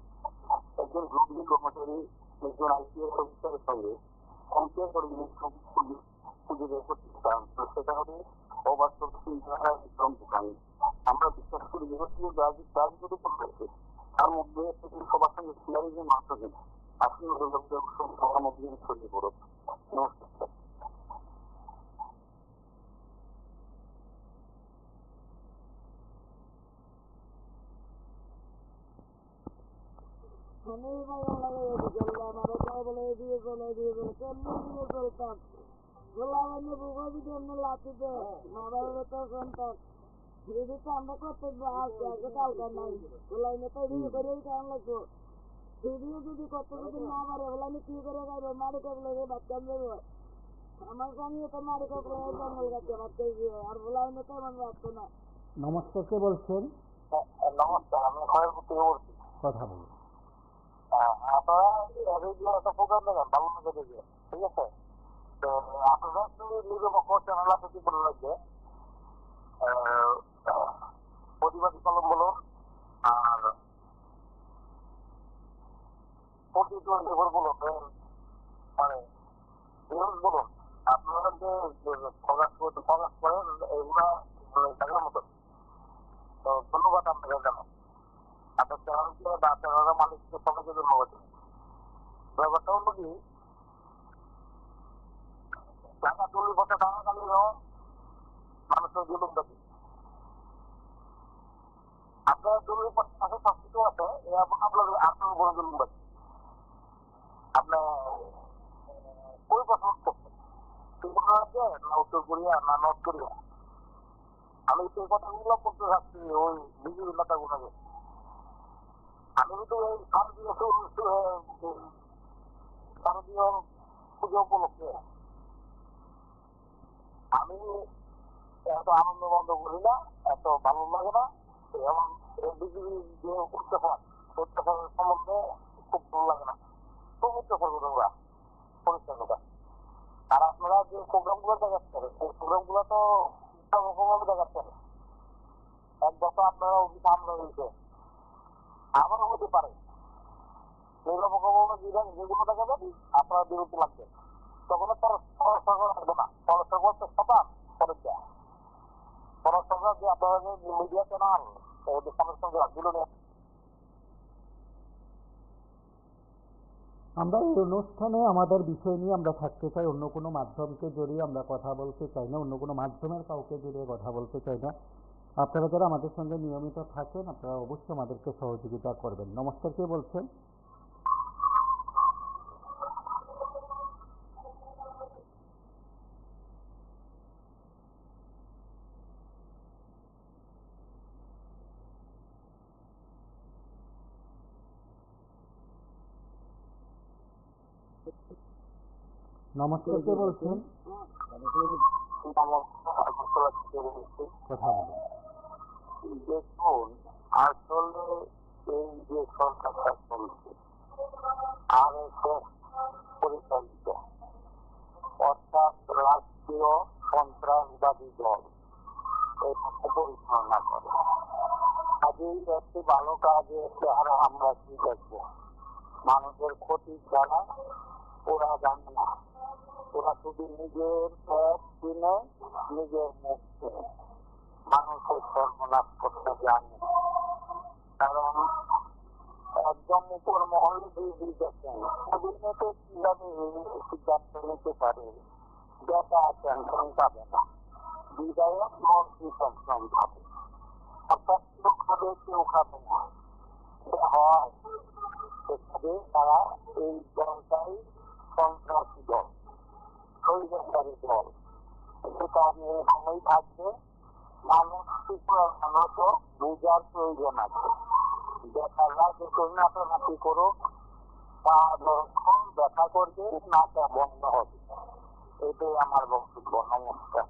একজন গ্রুপ কর্মচারী একজন আইপিএস অফিসারের সঙ্গে কম্পেয়ার করে খুঁজে বের করতে চান সেটা হবে অবাস্তব চিন্তাধারা শ্রম দোকান। আমরা বিশ্বাস করি যেহেতু কাজগুলো রয়েছে তার মধ্যে সবার সঙ্গে সিয়ারিজের মাধ্যমে আসন্ন সবার মধ্যে ছড়িয়ে পড়ো। নমস্কার। আমি বাগান লাগাই চললাম আরো কয় বলে দিয়ে চলে কেমনি দিয়ে চলতাম গোলা মানে বুঝি কেমনি লাঠিতে মারার তো সন্তান যদি তো আমরা করতে আসছি আজকে কালকা নাই গোলাইনে তো এদিকে করেই কেমন লাগতো যদিও যদি করতে যদি না পারে গোলাইনে কি করে গাইবে মারি কাপড়ে বাচ্চা দেবো আমার স্বামী তো মারি কাপড়ে জঙ্গল গাছে বাচ্চা গিয়ে আর গোলাইনে তো এমন রাখতো না। নমস্কার কে বলছেন নমস্কার আমি খয়েরপুর থেকে বলছি। কথা বলুন। আপনারা রেডিও একটা প্রোগ্রাম দেবেন ভালো লাগে দেখে ঠিক আছে তো আপনারা নিজের পক্ষ চ্যানেল আছে কি করে রাখবে প্রতিবাদী কলম বলুন আর প্রতিদ্বন্দ্বী বলুন মানে নিউজ বলুন আপনারা যে প্রকাশ করেন এগুলা দেখার মতো তো ধন্যবাদ আপনাদের জানাই আপনার চ্যানেলকে বা চ্যানেলের মালিককে সবাইকে ধন্যবাদ। ব্যাপারটা হলো কি টাকা 40 বছর টাকা কালিয়েও মানুষের জুলুম দেখে আপনার 40 বছর মাসে সবকিছু আছে আপনার উপরে জুলুম দেখে আপনার ওই পছন্দ করছেন ত্রিপুরা আছে না উত্তর কোরিয়া না নর্থ কোরিয়া আমি সেই কথাগুলো করতে চাচ্ছি ওই বিজেপি নেতাগুলোকে। আমি কিন্তু এই শারদীয় পুজো উপলক্ষে আমি এত আনন্দ বন্ধ করি না এত ভালো লাগে না এবং বিজেপি যে অত্যাচারের সম্বন্ধে খুব ভালো লাগে না খুব অত্যাচার করে ওরা পরিষ্কার। আর আপনারা যে প্রোগ্রাম গুলো দেখাচ্ছেন সেই প্রোগ্রাম গুলো তো দেখাচ্ছেন এক বছর আপনারা অফিস আমরা হয়েছে আমারও হতে পারে যেগুলো দেখাবেন আপনারা বিরতি লাগবে তখন পরস্পর লাগবে না পরস্পর বলতে সবার পরস্পর যে ধরনের মিডিয়া চ্যানেল ওদের সঙ্গে আন্দোলনে আমরা এই অনুষ্ঠানে আমাদের বিষয় নিয়ে আমরা থাকতে চাই, অন্য কোনো মাধ্যমকে জড়িয়ে আমরা কথা বলতে চাই না, অন্য কোনো মাধ্যমের কাউকে জড়িয়ে কথা বলতে চাই না। আপনারা যারা আমাদের সঙ্গে নিয়মিত থাকেন আপনারা অবশ্যই আমাদেরকে সহযোগিতা করবেন। নমস্কার, কে বলছেন? নমস্কার, কে বলছেন? কথা বলুন। দেখুন, আসলে এই যে সরকারটা চলছে RSS পরিচালিত, অর্থাৎ রাষ্ট্রীয় সন্ত্রাসবাদী দল এটাকে পরিচালনা করে। কাজেই একটি ভালো কাজে চেহারা আমরা কি দেখবো, মানুষের ক্ষতি ছাড়া ওরা জানে না, ওরা শুধু নিজের পেট কিনে নিজের মুখ কিনে মানুষের সর্বনাশ করতে জানে। কারণ একদম উপর মহলে দিয়ে দেখেন অভিনেতা কিভাবে সিদ্ধান্ত নিতে পারে, যেটা পেনশন পাবে না, বিধায়ক মন্ত্রী পেনশন পাবে, অর্থাৎ কেউ খাবে কেউ খাবে না। হয় সেখানে তারা এই দলটাই সন্ত্রাসী দল, স্বৈরাচারী দল। সেটা এখানেই থাকবে। মানুষ বোঝার প্রয়োজন আছে। দেখাররা যে নাটানাটি করুক, তা যখন দেখা করবে নাটা বন্ধ হবে। এটাই আমার বক্তব্য। নমস্কার।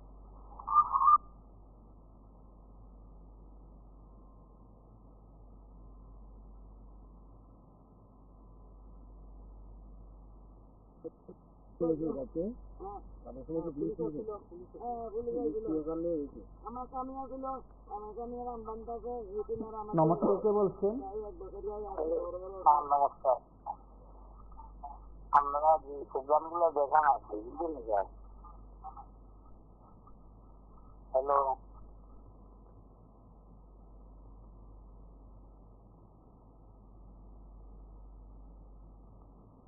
নমস্কার, কে বলছেন? নমস্কার। আপনারা যে প্রোগ্রাম গুলো দেখান আছে বুঝলেন স্যার? হ্যালো,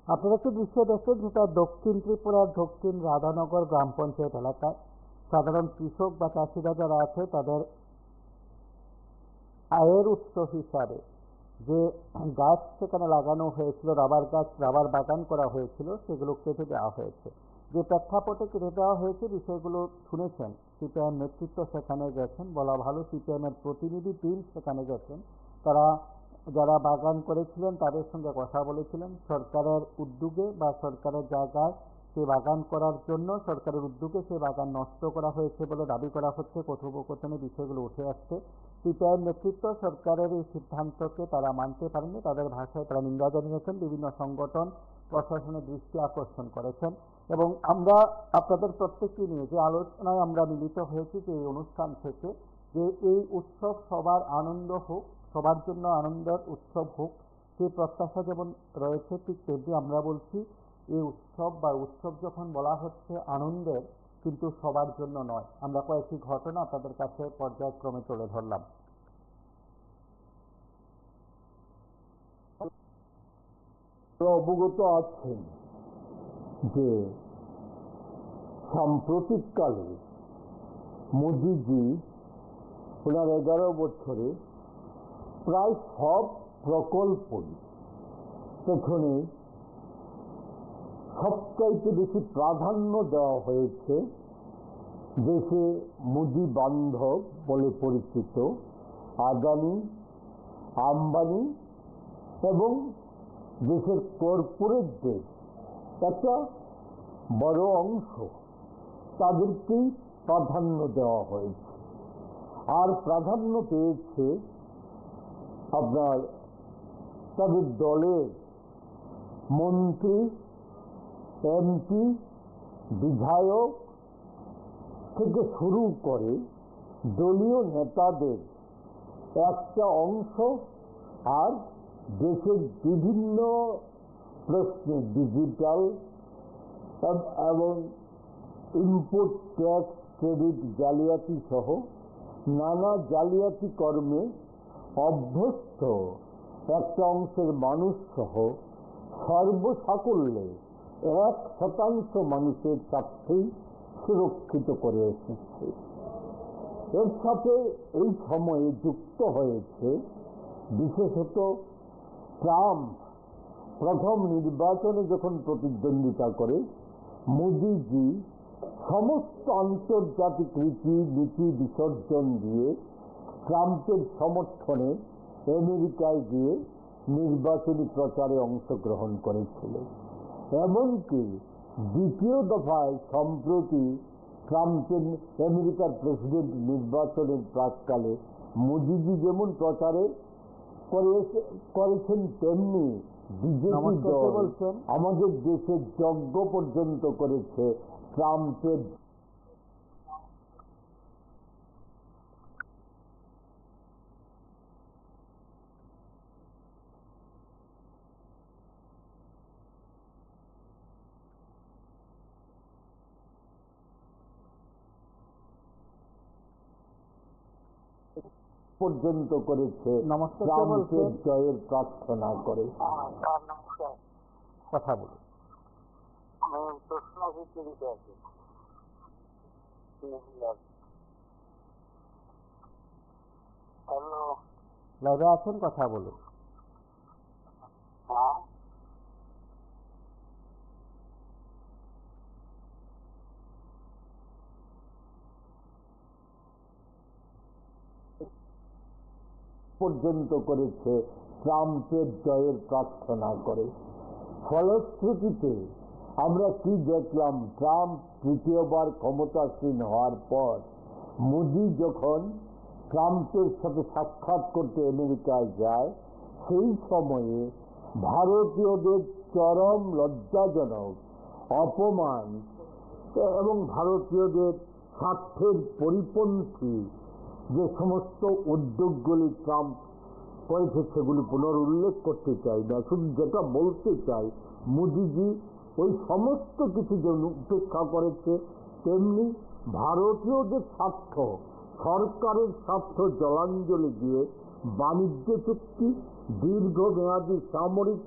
আপনারা একটু দৃশ্য দেখছেন, যেটা দক্ষিণ ত্রিপুরার দক্ষিণ রাধানগর গ্রাম পঞ্চায়েত এলাকায় সাধারণ কৃষক বা চাষিরা যারা আছে তাদের আয়ের উৎস হিসাবে যে গাছ সেখানে লাগানো হয়েছিল, রাবার গাছ, রাবার বাগান করা হয়েছিল, সেগুলো কেটে দেওয়া হয়েছে। যে প্রেক্ষাপটে কেটে দেওয়া হয়েছে বিষয়গুলো শুনেছেন। সিপিআইএম নেতৃত্ব সেখানে গেছেন, বলা ভালো সিপিআইএমের প্রতিনিধি টিম সেখানে গেছেন। তারা যারা বাগান করেছিলেন তাদের সঙ্গে কথা বলেছিলেন। সরকারের উদ্যোগে বা সরকারের জায়গায় সে বাগান করার জন্য সরকারের উদ্যোগে সে বাগান নষ্ট করা হয়েছে বলে দাবি করা হচ্ছে। কথোপকথনে বিষয়গুলো উঠে আসছে। সিপিআইএম নেতৃত্ব সরকারের এই সিদ্ধান্তকে তারা মানতে পারেনি, তাদের ভাষায় তারা নিন্দা জানিয়েছেন। বিভিন্ন সংগঠন প্রশাসনের দৃষ্টি আকর্ষণ করেছেন এবং আমরা আপনাদের প্রত্যেককে নিয়ে যে আলোচনায় আমরা মিলিত হয়েছি যে এই অনুষ্ঠান থেকে, যে এই উৎসব সবার আনন্দ হোক, সবার জন্য আনন্দের উৎসব হোক, সেই প্রত্যাশা যেমন রয়েছে, ঠিক তেমনি আমরা বলছি এই উৎসব বা উৎসব যখন বলা হচ্ছে আনন্দের, কিন্তু সবার জন্য নয়। আমরা কয়েকটি ঘটনা আপনাদের কাছে পর্যায়ক্রমে তুলে ধরলাম। অবগত আছেন যে সাম্প্রতিককালে মোদিজি ওনার 11 বছরে প্রায় সব প্রকল্পই সেখানে সবচাইতে বেশি প্রাধান্য দেওয়া হয়েছে দেশে মোদি বান্ধব বলে পরিচিত আদানি, আম্বানি এবং দেশের কর্পোরেটদের একটা বড় অংশ, তাদেরকেই প্রাধান্য দেওয়া হয়েছে। আর প্রাধান্য পেয়েছে আপনার তাদের দলের মন্ত্রী, এমপি, বিধায়ক থেকে শুরু করে দলীয় নেতাদের একটা অংশ, আর দেশের বিভিন্ন প্রশ্নে ডিজিটাল এবং ইনপুট ট্যাক্স ক্রেডিট জালিয়াতি সহ নানা জালিয়াতি কর্মে অভ্যস্ত একটা অংশের মানুষ সহ সর্বসাকল্যে 1% মানুষের স্বার্থেই সুরক্ষিত করে এসেছে। এর সাথে এই সময়ে যুক্ত হয়েছে বিশেষত ট্রাম্প প্রথম নির্বাচনে যখন প্রতিদ্বন্দ্বিতা করে মোদিজি সমস্ত আন্তর্জাতিক রীতিনীতি বিসর্জন দিয়ে ট্রাম্পের সমর্থনে আমেরিকায় গিয়ে নির্বাচনী প্রচারে অংশগ্রহণ করেছিল। এমনকি দ্বিতীয় দফায় সম্প্রতি ট্রাম্পের আমেরিকার প্রেসিডেন্ট নির্বাচনের প্রাককালে মোদিজি যেমন প্রচারে করেছেন তেমনি বিজেপি দল আমাদের দেশে যজ্ঞ পর্যন্ত করেছে ট্রাম্পের পর্যন্ত করেছে ট্রাম্পের জয়ের প্রার্থনা করে। কথা বলুন। আমি প্রশ্ন দিতে আছি। হ্যালো, লাইভে আছেন, কথা বলুন। হ্যাঁ, পর্যন্ত করেছে ট্রাম্পের জয়ের প্রার্থনা করে। ফলশ্রুতিতে আমরা কি দেখলাম? ট্রাম্প তৃতীয়বার ক্ষমতাসীন হওয়ার পর মোদি যখন ট্রাম্পের সাথে সাক্ষাৎ করতে আমেরিকায় যায়, সেই সময়ে ভারতীয়দের চরম লজ্জাজনক অপমান এবং ভারতীয়দের স্বার্থের পরিপন্থী যে সমস্ত উদ্যোগগুলি ট্রাম্প করেছে সেগুলি পুনরুল্লেখ করতে চাই না, শুধু যেটা বলতে চাই মোদিজি ওই সমস্ত কিছু জন্য উপেক্ষা করেছে, তেমনি ভারতীয়দের স্বার্থ, সরকারের স্বার্থ জলাঞ্জলি দিয়ে বাণিজ্য চুক্তি, দীর্ঘমেয়াদী সামরিক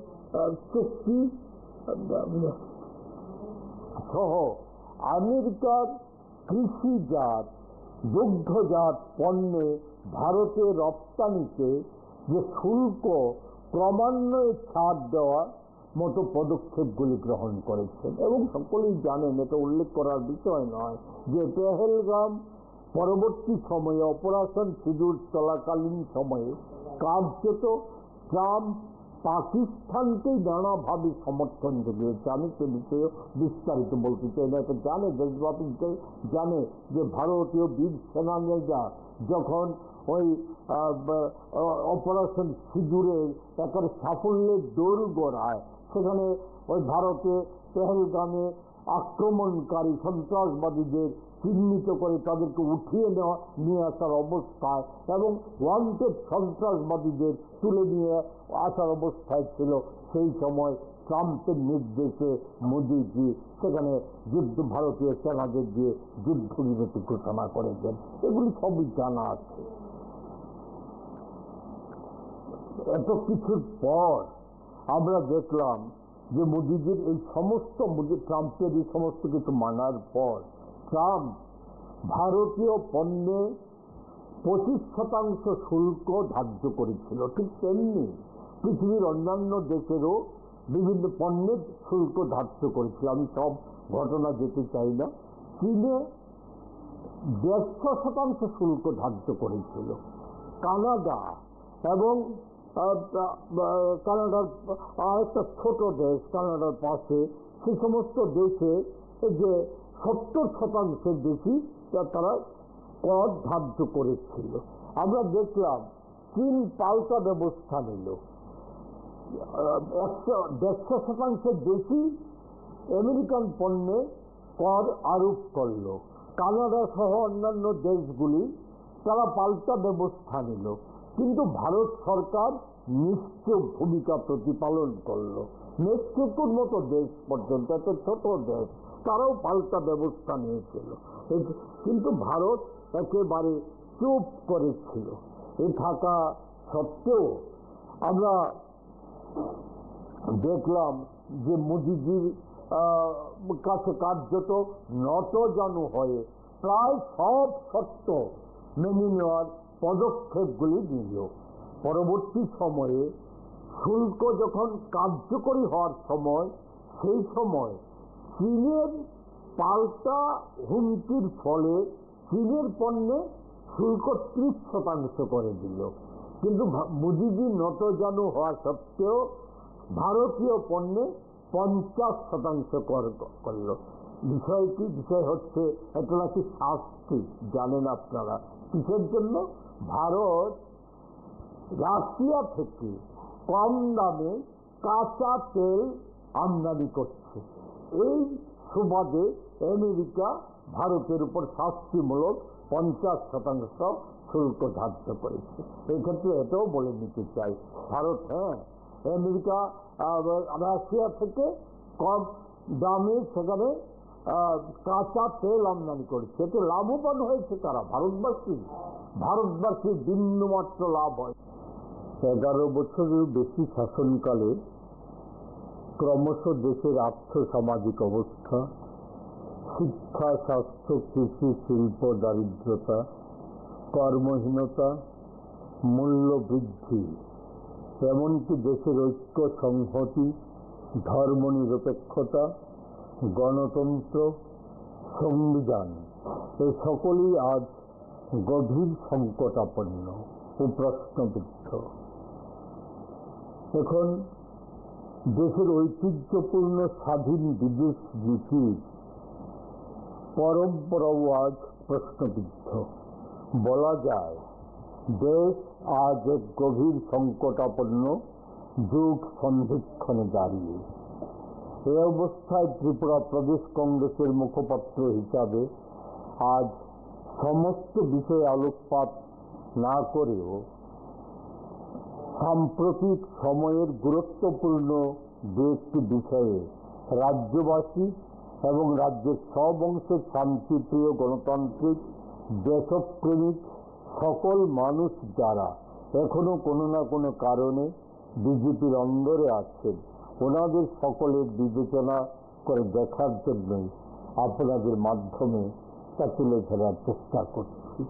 চুক্তি সহ আমেরিকার কৃষিজাত দুগ্ধজাত পণ্যে ভারতে রপ্তানিতে যে শুল্ক ক্রমান্বয়ে ছাড় দেওয়ার মতো পদক্ষেপগুলি গ্রহণ করেছেন। এবং সকলেই জানেন, এটা উল্লেখ করার বিষয় নয় যে পেহেলগাম পরবর্তী সময়ে অপারেশন সিঁদুর চলাকালীন সময়ে কার্যত ট্রাম্প পাকিস্তানকেই নানাভাবে সমর্থন জুগিয়েছে। আমি সে বিষয়ে বিস্তারিত বলতে চাই না, এটা জানে দেশবাসী জানে যে ভারতীয় বীর সেনানীরা যখন ওই অপারেশন সিঁদুরের একটা সাফল্যের দৌড় গড়ায়, সেখানে ওই ভারতে পেহেলগামে আক্রমণকারী সন্ত্রাসবাদীদের চিহ্নিত করে তাদেরকে উঠিয়ে নিয়ে আসার অবস্থায় এবং ওয়ান্টেড সন্ত্রাসবাদীদের তুলে নিয়ে আসার অবস্থায় ছিল, সেই সময় ট্রাম্পের নির্দেশে মোদিজি সেখানে ভারতীয় সেনাদের দিয়ে যুদ্ধবিরতি ঘোষণা করেছেন। এগুলি সবই জানা আছে। এত কিছুর পর আমরা দেখলাম যে মোদিজির এই সমস্ত ট্রাম্পের এই সমস্ত কিছু মানার পর ট্রাম্প ভারতীয় পণ্যে 25% শুল্ক ধার্য করেছিল। ঠিক তেমনি পৃথিবীর অন্যান্য দেশেরও বিভিন্ন পণ্যের শুল্ক ধার্য করেছিল। আমি সব ঘটনা যেতে চাই না। চীনে 150% শুল্ক ধার্য করেছিল। কানাডা এবং কানাডার একটা ছোট দেশ, কানাডার পাশে, সে সমস্ত দেশে যে 70% বেশি তারা কর ধার্য করেছিল। আমরা দেখলাম চীন পাল্টা ব্যবস্থা নিল, 150% বেশি আমেরিকান পণ্যে কর আরোপ করল। কানাডা সহ অন্যান্য দেশগুলি তারা পাল্টা ব্যবস্থা নিল, কিন্তু ভারত সরকার নিশ্চয় ভূমিকা প্রতিপালন করলো। মেক্সিকোর মতো দেশ পর্যন্ত, এত ছোট দেশ, তারাও পাল্টা ব্যবস্থা নিয়েছিল। কিন্তু ভারত একেবারে চুপ করেছিল। এ থাকা সত্ত্বেও আমরা দেখলাম যে মোদিজির কাছে কার্যত নতজানু হয়ে প্রায় সব শর্ত মেনে নেওয়ার পদক্ষেপগুলি নিল। পরবর্তী সময়ে শুল্ক যখন কার্যকরী হওয়ার সময়, সেই সময় চীনের পাল্টা হুমকির ফলে চীনের পণ্যে শুল্ক 30% করে দিল। কিন্তু মোদিজি নতজানু হওয়া সত্ত্বেও ভারতীয় পণ্যে 50% কর করল। বিষয় হচ্ছে এটা নাকি শাস্তি। জানেন আপনারা কিসের জন্য? ভারত রাশিয়া থেকে কম দামে কাঁচা তেল আমদানি করছে। এই সুবাদে আমেরিকা ভারতের উপর শাস্তিমূলক 50% শুল্ক ধার্য করেছে। এক্ষেত্রে এটাও বলে নিতে চাই, ভারত আমেরিকা রাশিয়া থেকে কম দামে সেখানে কাঁচা তেল আমদানি করেছে। এতে লাভবান হয়েছে তারা, ভারতবাসীর বিন্দুমাত্র লাভ হয়। 11 বছরের বেশি শাসনকালে ক্রমশ দেশের আর্থসামাজিক অবস্থা, শিক্ষা, স্বাস্থ্য, কৃষি, শিল্প, দারিদ্রতা, কর্মহীনতা, মূল্য বৃদ্ধি, এমনকি দেশের ঐক্য, সংহতি, ধর্মনিরপেক্ষতা, গণতন্ত্র, সংবিধান, এই সকলই আজ গভীর সংকটাপন্ন ও প্রশ্নবিদ্ধ। এখন দেশের ঐতিহ্যপূর্ণ স্বাধীন বিদেশ নীতির পরম্পরাও আজ প্রশ্নবিদ্ধ। বলা যায় দেশ আজ এক গভীর সংকটাপন্ন যুগ সন্ধিক্ষণে দাঁড়িয়ে। এই অবস্থায় ত্রিপুরা প্রদেশ কংগ্রেসের মুখপাত্র হিসাবে আজ সমস্ত বিষয়ে আলোকপাত না করেও সাম্প্রতিক সময়ের গুরুত্বপূর্ণ দু একটি বিষয়ে রাজ্যবাসী এবং রাজ্যের সব অংশের শান্তিপ্রিয়, গণতান্ত্রিক, দেশপ্রেমিক সকল মানুষ যারা এখনো কোনো না কোনো কারণে বিজেপির অন্দরে আছেন, ওনাদের সকলের বিবেচনা করে দেখার জন্যই আপনাদের মাধ্যমে তা তুলে ধরার চেষ্টা করছি।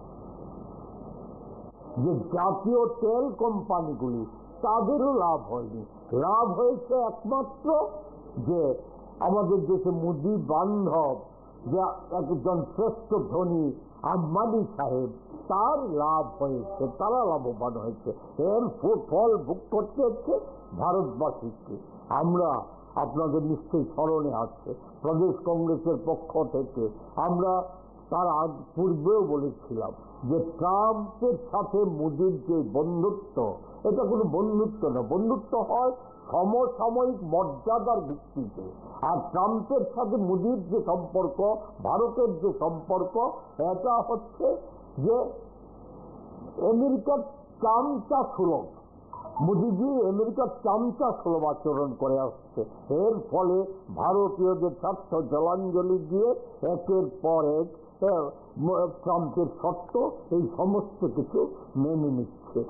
যে জাতীয় তেল কোম্পানিগুলি, তাদেরও লাভ হয়নি। লাভ হয়েছে একমাত্র যে আমাদের দেশে মোদি বান্ধব যে একজন শ্রেষ্ঠ ধনী আম্বানি সাহেব, তার লাভ হয়েছে, তারা লাভবান হয়েছে। এর ফল ভোগ করতে হচ্ছে ভারতবাসীকে। আমরা, আপনাদের নিশ্চয়ই স্মরণে আছে, প্রদেশ কংগ্রেসের পক্ষ থেকে আমরা তার আগ পূর্বেও বলেছিলাম যে ট্রাম্পের সাথে মোদির যে বন্ধুত্ব, এটা কোনো বন্ধুত্ব না। বন্ধুত্ব হয় সমসাময়িক মর্যাদার ভিত্তিতে। আর ট্রাম্পের সাথে মোদির যে সম্পর্ক, ভারতের যে সম্পর্ক, এটা হচ্ছে যে আমেরিকার চামচা সুলভ। মোদিজি আমেরিকার চামচা সুলভ আচরণ করে আসছে। এর ফলে ভারতীয়দের স্বার্থ জলাঞ্জলি দিয়ে একের পর এক ট্রাম্পের শর্ত এই সমস্ত কিছু মেনে নিচ্ছে।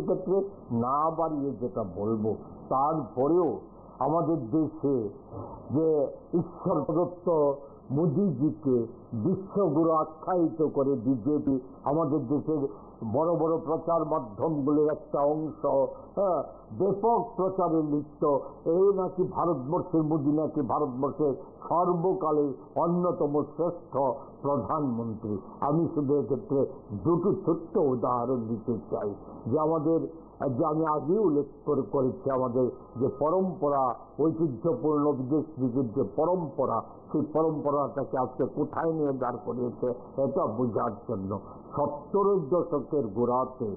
ক্ষেত্রে না বাড়িয়ে যেটা বলবো, তারপরেও আমাদের দেশে যে ঈশ্বর প্রদত্ত মোদিজিকে বিশ্বগুরু আখ্যায়িত করে বিজেপি আমাদের দেশের বড় বড় প্রচার মাধ্যমগুলির একটা অংশ ব্যাপক প্রচারে লিপ্ত। এই নাকি ভারতবর্ষের মোদি নাকি ভারতবর্ষের সর্বকালের অন্যতম শ্রেষ্ঠ প্রধানমন্ত্রী। আমি শুধু এক্ষেত্রে দুটো ছোট্ট উদাহরণ দিতে চাই যে আমাদের, যে আমি আগেই উল্লেখ করেছি, আমাদের যে পরম্পরা, ঐতিহ্যপূর্ণ বিদেশ নীতির যে পরম্পরা, সেই পরম্পরাটাকে আজকে কোথায় নিয়ে দাঁড় করিয়েছে এটা বোঝার জন্য 70-এর দশকের গোড়াতে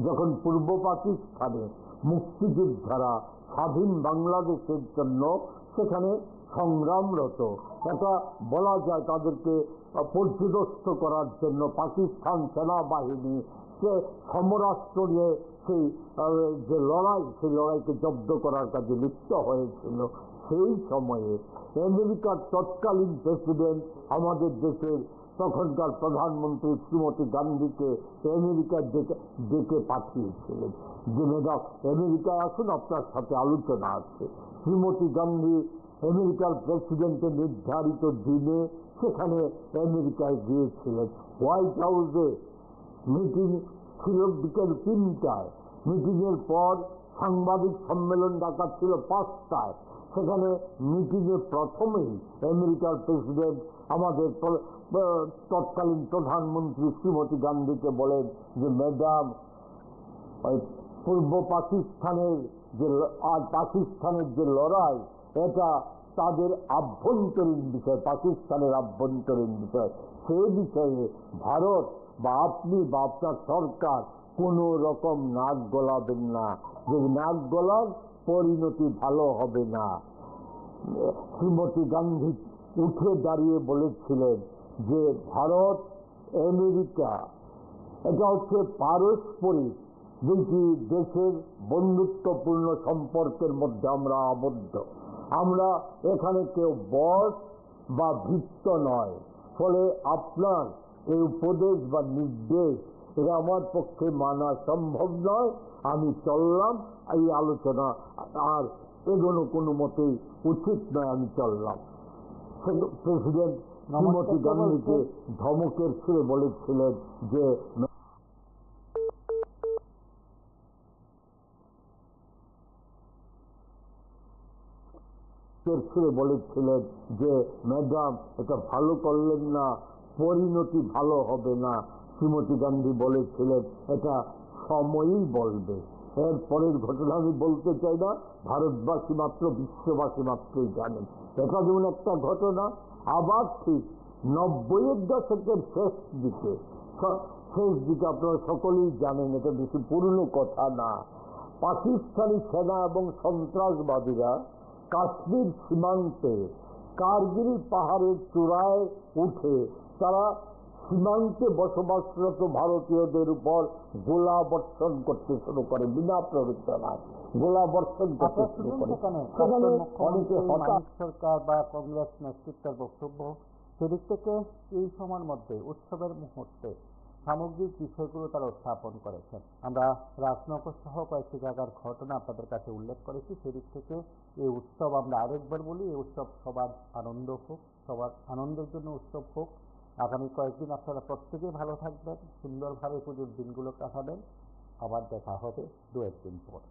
যখন পূর্ব পাকিস্তানে মুক্তিযোদ্ধারা স্বাধীন বাংলাদেশের জন্য সেখানে সংগ্রামরত, এটা বলা যায় তাদেরকে পর্যদস্ত করার জন্য পাকিস্তান সেনাবাহিনী সে সমরাষ্ট্র নিয়ে সেই যে লড়াই, সেই লড়াইকে জব্দ করার কাজে লিপ্ত হয়েছিল। সেই সময়ে আমেরিকার তৎকালীন প্রেসিডেন্ট আমাদের দেশের তখনকার প্রধানমন্ত্রী শ্রীমতী গান্ধীকে আমেরিকা ডেকে পাঠিয়েছিলেন যে ম্যাডাম আমেরিকায় আসুন, আপনার সাথে আলোচনা আছে। শ্রীমতী গান্ধী আমেরিকার প্রেসিডেন্টের নির্ধারিত দিনে সেখানে আমেরিকায় গিয়েছিলেন। হোয়াইট হাউসে মিটিং ছিল বিকেল 3টায়। মিটিংয়ের পর সাংবাদিক সম্মেলন ডাকা ছিল 5টায়। সেখানে মিটিংয়ে প্রথমেই আমেরিকার প্রেসিডেন্ট আমাদের তৎকালীন প্রধানমন্ত্রী শ্রীমতী গান্ধীকে বলেন যে ম্যাডাম, পূর্ব পাকিস্তানের যে লড়াই, এটা তাদের আভ্যন্তরীণ বিষয়, পাকিস্তানের আভ্যন্তরীণ বিষয়। সেই বিষয়ে ভারত বা আপনি বা আপনার সরকার কোনো রকম নাক গলাবেন না, যে নাক গলার পরিণতি ভালো হবে না। শ্রীমতী গান্ধী উঠে দাঁড়িয়ে বলেছিলেন যে ভারত আমেরিকা এটা হচ্ছে পারস্পরিক দুটি দেশের বন্ধুত্বপূর্ণ সম্পর্কের মধ্যে আমরা আবদ্ধ। আমরা এখানে কেউ বস বা ভৃত্য নয়। ফলে আপনার এই উপদেশ বা নির্দেশ এটা আমার পক্ষে মানা সম্ভব নয়। আমি চললাম, এই আলোচনা আর এগোনো কোনো মতেই উচিত নয়, আমি চললাম। প্রেসিডেন্ট শ্রীমতী গান্ধীকে ধমকের সুরে বলেছিলেন যে ম্যাডাম এটা ভালো করলেন না, পরিণতি ভালো হবে না। শ্রীমতী গান্ধী বলেছিলেন এটা সময়ই বলবে। এর পরের ঘটনা আমি বলতে চাই না, ভারতবাসী মাত্র, বিশ্ববাসী মাত্রই জানেন। এটা যেমন একটা ঘটনা। আবার ঠিক 90-এর দশকের শেষ দিকে আপনারা সকলেই জানেন, এটা বেশি পুরনো কথা না, পাকিস্তানি সেনা এবং সন্ত্রাসবাদীরা কাশ্মীর সীমান্তে কার্গিল পাহাড়ের চূড়ায় উঠে তারা সীমান্তে বসবাসরত ভারতীয়দের উপর গোলা বর্ষণ করতে শুরু করে, বিনা প্ররোচনায় গোলা বর্ষণ করতে শুরু করে। অনেকে সরকার বা কংগ্রেস নেতৃত্বের বক্তব্য, সেদিক থেকে এই সময়ের মধ্যে উৎসবের মুহূর্তে সামগ্রিক বিষয়গুলো তারা উত্থাপন করেছেন। আমরা রাজনগর সহ কয়েকটি জায়গার ঘটনা আপনাদের কাছে উল্লেখ করেছি। সেদিক থেকে এই উৎসব আমরা আরেকবার বলি, এই উৎসব সবার আনন্দ হোক, সবার আনন্দের জন্য উৎসব হোক। আগামী কয়েকদিন আপনারা প্রত্যেকেই ভালো থাকবেন, সুন্দরভাবে পুজোর দিনগুলো কাটাবেন। আবার দেখা হবে 2-1 দিন পর।